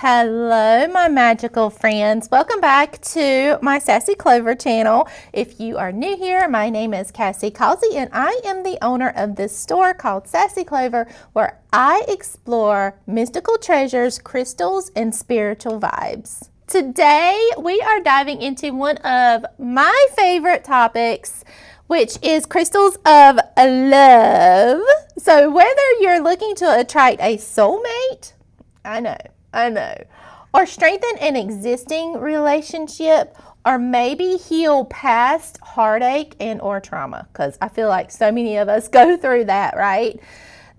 Hello, my magical friends. Welcome back to my Sassy Clover channel. If you are new here, my name is Cassie Causey, and I am the owner of this store called Sassy Clover, where I explore mystical treasures, crystals, and spiritual vibes. Today, we are diving into one of my favorite topics, which is crystals of love. So whether you're looking to attract a soulmate, I know, or strengthen an existing relationship, or maybe heal past heartache and or trauma, because I feel like so many of us go through that, right?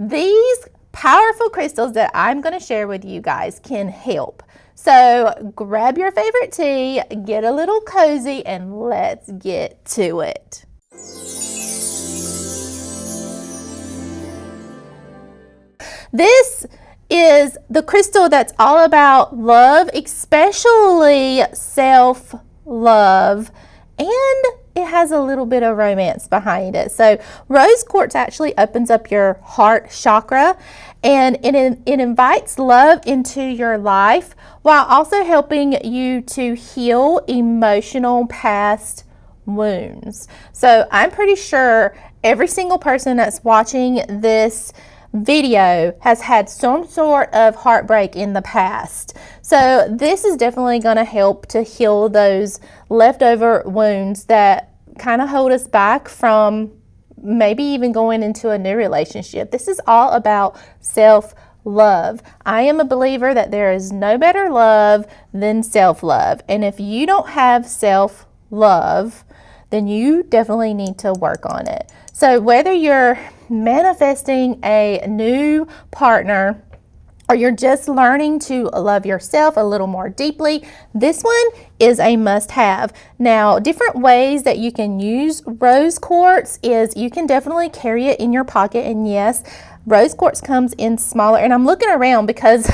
These powerful crystals that I'm going to share with you guys can help. So grab your favorite tea, get a little cozy, and let's get to it. This is the crystal that's all about love, especially self-love, and it has a little bit of romance behind it. So rose quartz actually opens up your heart chakra, and it invites love into your life while also helping you to heal emotional past wounds. So I'm pretty sure every single person that's watching this video has had some sort of heartbreak in the past. So this is definitely going to help to heal those leftover wounds that kind of hold us back from maybe even going into a new relationship. This is all about self-love. I am a believer that there is no better love than self-love. And if you don't have self-love, then you definitely need to work on it. So whether you're manifesting a new partner or you're just learning to love yourself a little more deeply, this one is a must-have. Now, different ways that you can use rose quartz is you can definitely carry it in your pocket, and yes, rose quartz comes in smaller, and I'm looking around because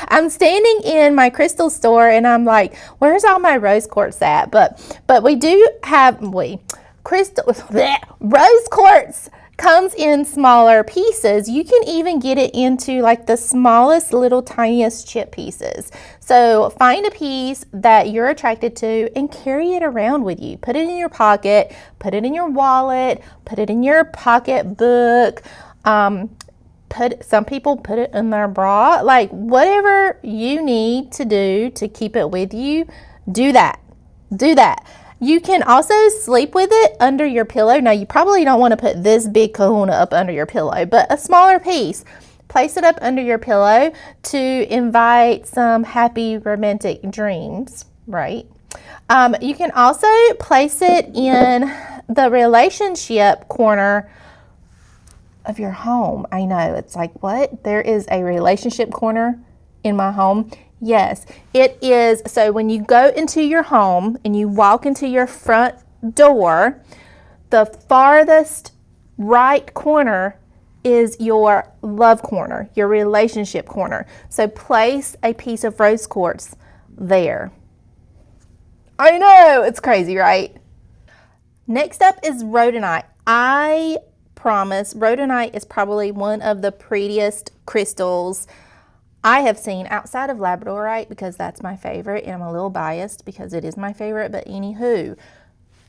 I'm standing in my crystal store and I'm like, where's all my rose quartz at? But we do have, rose quartz comes in smaller pieces. You can even get it into like the smallest little tiniest chip pieces. So find a piece that you're attracted to and carry it around with you. Put it in your pocket, put it in your wallet, put it in your pocketbook. Some people put it in their bra, like whatever you need to do to keep it with you, do that. You can also sleep with it under your pillow. Now, you probably don't want to put this big kahuna up under your pillow, but a smaller piece. Place it up under your pillow to invite some happy romantic dreams, right? You can also place it in the relationship corner of your home. I know, it's like, what? There is a relationship corner in my home? Yes, it is. So when you go into your home and you walk into your front door, the farthest right corner is your love corner, your relationship corner. So place a piece of rose quartz there. I know, it's crazy, right? Next up is rhodonite. I promise rhodonite is probably one of the prettiest crystals I have seen outside of labradorite, because that's my favorite, and I'm a little biased because it is my favorite, but anywho,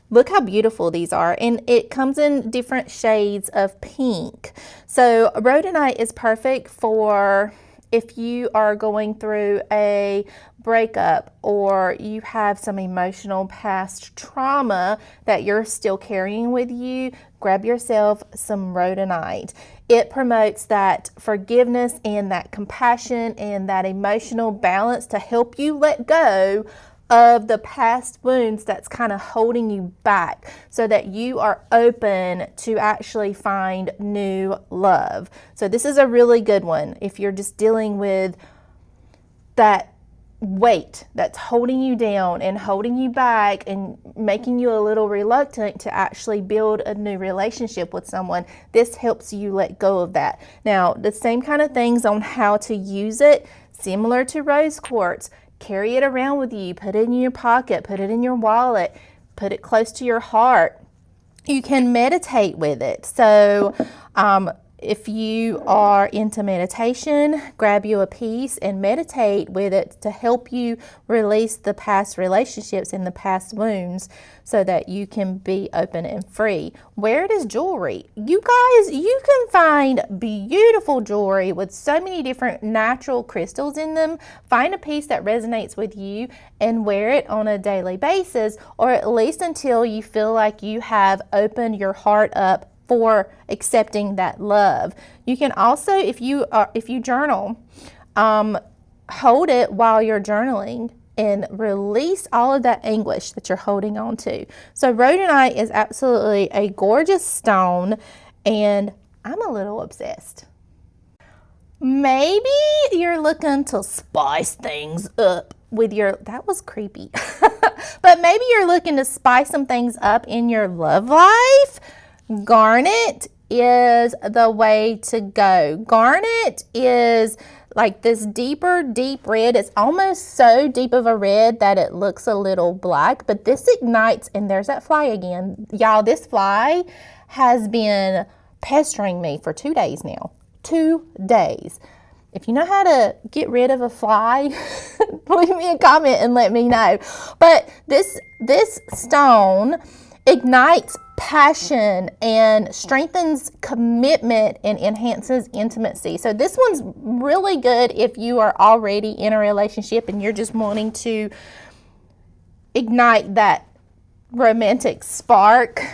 look how beautiful these are, and it comes in different shades of pink. So rhodonite is perfect for if you are going through a breakup or you have some emotional past trauma that you're still carrying with you. Grab yourself some rhodonite. It promotes that forgiveness and that compassion and that emotional balance to help you let go of the past wounds that's kind of holding you back, so that you are open to actually find new love. So this is a really good one if you're just dealing with that weight that's holding you down and holding you back and making you a little reluctant to actually build a new relationship with someone. This helps you let go of that. Now, the same kind of things on how to use it, similar to rose quartz. Carry it around with you, put it in your pocket, put it in your wallet, put it close to your heart. You can meditate with it. So if you are into meditation, grab you a piece and meditate with it to help you release the past relationships and the past wounds so that you can be open and free. Wear it as jewelry. You guys, you can find beautiful jewelry with so many different natural crystals in them. Find a piece that resonates with you and wear it on a daily basis, or at least until you feel like you have opened your heart up for accepting that love. You can also, if you journal, hold it while you're journaling and release all of that anguish that you're holding on to. So rhodonite is absolutely a gorgeous stone, and I'm a little obsessed. Maybe you're looking to spice things up with your, that was creepy, but maybe you're looking to spice some things up in your love life. Garnet is the way to go. Garnet is like this deeper, deep red. It's almost so deep of a red that it looks a little black, but this ignites, and there's that fly again. Y'all, this fly has been pestering me for 2 days now. 2 days. If you know how to get rid of a fly, leave me a comment and let me know. But this stone ignites passion and strengthens commitment and enhances intimacy. So this one's really good if you are already in a relationship and you're just wanting to ignite that romantic spark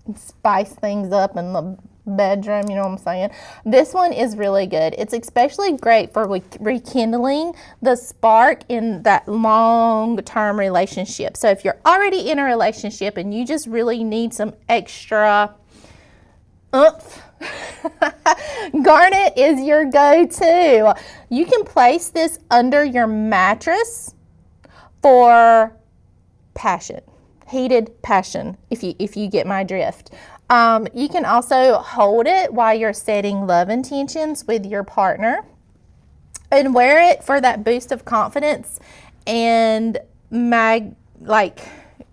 and spice things up in the bedroom, you know what I'm saying? This one is really good. It's especially great for rekindling the spark in that long-term relationship. So if you're already in a relationship and you just really need some extra oomph, Garnet is your go-to. You can place this under your mattress for passion, heated passion, if you get my drift. You can also hold it while you're setting love intentions with your partner and wear it for that boost of confidence and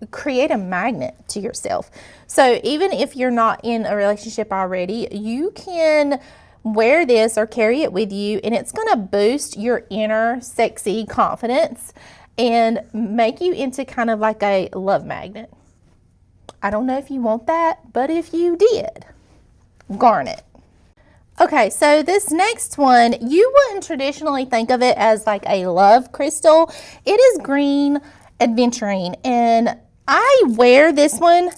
create a magnet to yourself. So even if you're not in a relationship already, you can wear this or carry it with you, and it's going to boost your inner sexy confidence and make you into kind of like a love magnet. I don't know if you want that, but if you did, Garnet. Okay, so this next one, you wouldn't traditionally think of it as like a love crystal. It is green Aventurine, and I wear this one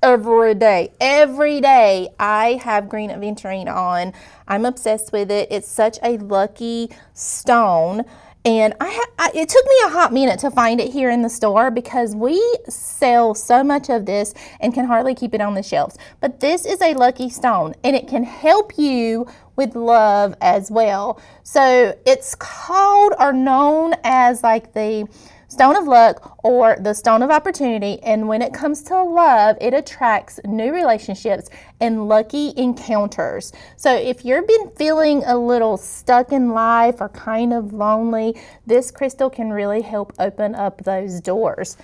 every day. Every day I have green Aventurine on. I'm obsessed with it. It's such a lucky stone. And it took me a hot minute to find it here in the store because we sell so much of this and can hardly keep it on the shelves. But this is a lucky stone, and it can help you with love as well. So it's called or known as like the stone of luck or the stone of opportunity. And when it comes to love, it attracts new relationships and lucky encounters. So if you've been feeling a little stuck in life or kind of lonely, this crystal can really help open up those doors.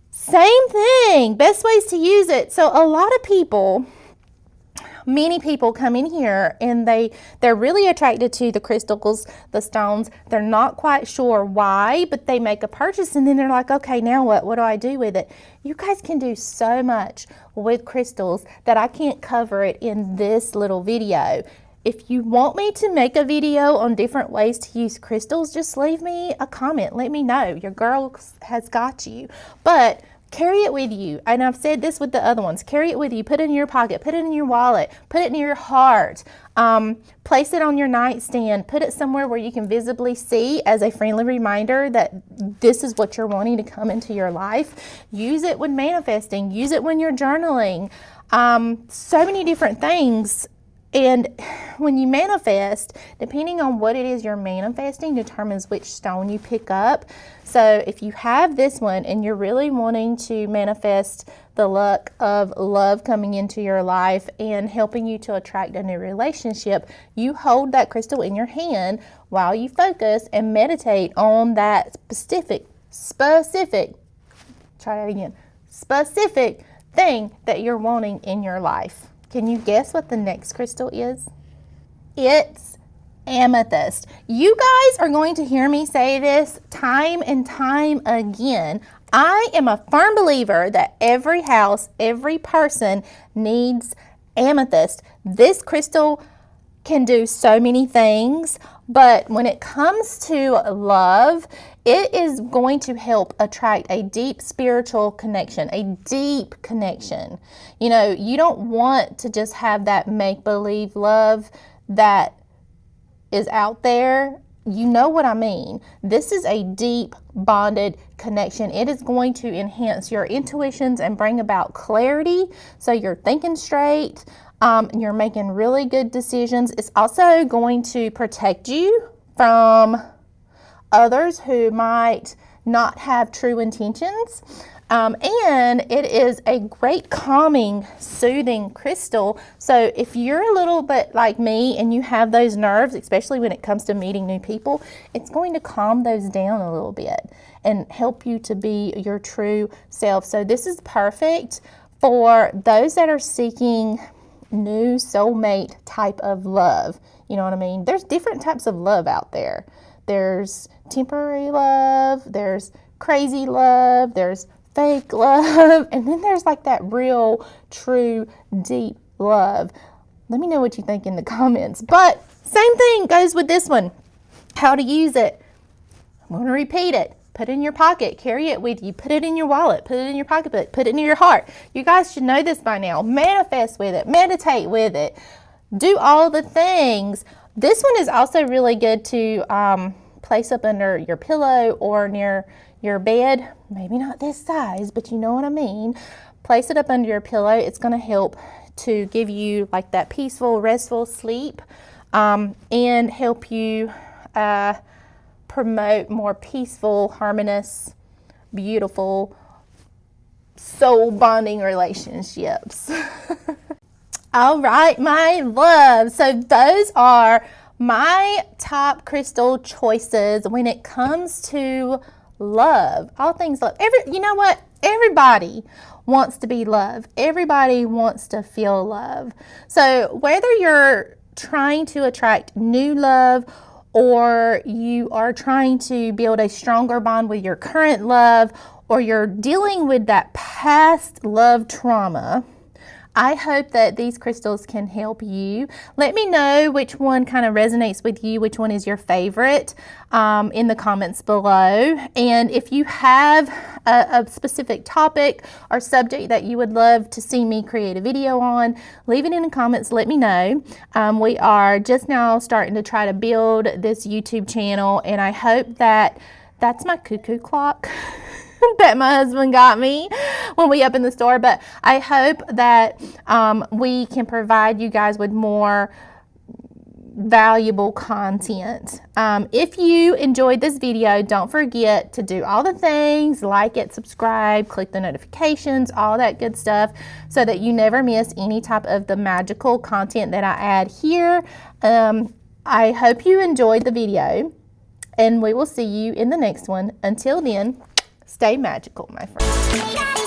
Same thing, best ways to use it. So a lot of people, many people come in here and they're really attracted to the crystals, the stones. They're not quite sure why, but they make a purchase and then they're like, okay, now what? What do I do with it? You guys can do so much with crystals that I can't cover it in this little video. If you want me to make a video on different ways to use crystals, just leave me a comment. Let me know. Your girl has got you. But carry it with you. And I've said this with the other ones. Carry it with you. Put it in your pocket. Put it in your wallet. Put it near your heart. Place it on your nightstand. Put it somewhere where you can visibly see as a friendly reminder that this is what you're wanting to come into your life. Use it when manifesting. Use it when you're journaling. So many different things. And when you manifest, depending on what it is you're manifesting determines which stone you pick up. So if you have this one and you're really wanting to manifest the luck of love coming into your life and helping you to attract a new relationship, you hold that crystal in your hand while you focus and meditate on that specific thing that you're wanting in your life. Can you guess what the next crystal is? It's amethyst. You guys are going to hear me say this time and time again. I am a firm believer that every house, every person needs amethyst. This crystal can do so many things, but when it comes to love, it is going to help attract a deep spiritual connection, a deep connection. You know, you don't want to just have that make-believe love that is out there. You know what I mean. This is a deep bonded connection. It is going to enhance your intuitions and bring about clarity, so you're thinking straight. You're making really good decisions. It's also going to protect you from others who might not have true intentions. And it is a great calming, soothing crystal. So if you're a little bit like me and you have those nerves, especially when it comes to meeting new people, it's going to calm those down a little bit and help you to be your true self. So this is perfect for those that are seeking new soulmate type of love. You know what I mean? There's different types of love out there. There's temporary love, there's crazy love, there's fake love, and then there's like that real, true, deep love. Let me know what you think in the comments. But same thing goes with this one. How to use it. I'm going to repeat it. Put it in your pocket, carry it with you, put it in your wallet, put it in your pocketbook, put it in your heart. You guys should know this by now. Manifest with it, meditate with it, do all the things. This one is also really good to place up under your pillow or near your bed. Maybe not this size, but you know what I mean. Place it up under your pillow. It's going to help to give you like that peaceful, restful sleep, and help you promote more peaceful, harmonious, beautiful, soul bonding relationships. All right, my love. So those are my top crystal choices when it comes to love. All things love. You know what? Everybody wants to be loved. Everybody wants to feel love. So whether you're trying to attract new love or you are trying to build a stronger bond with your current love, or you're dealing with that past love trauma, I hope that these crystals can help you. Let me know which one kind of resonates with you, which one is your favorite, in the comments below. And if you have a specific topic or subject that you would love to see me create a video on, leave it in the comments, let me know. We are just now starting to try to build this YouTube channel, and I hope that that's my cuckoo clock that my husband got me when we opened the store. But I hope that we can provide you guys with more valuable content. If you enjoyed this video, don't forget to do all the things, like it, subscribe, click the notifications, all that good stuff, so that you never miss any type of the magical content that I add here. I hope you enjoyed the video, and we will see you in the next one. Until then, stay magical, my friends.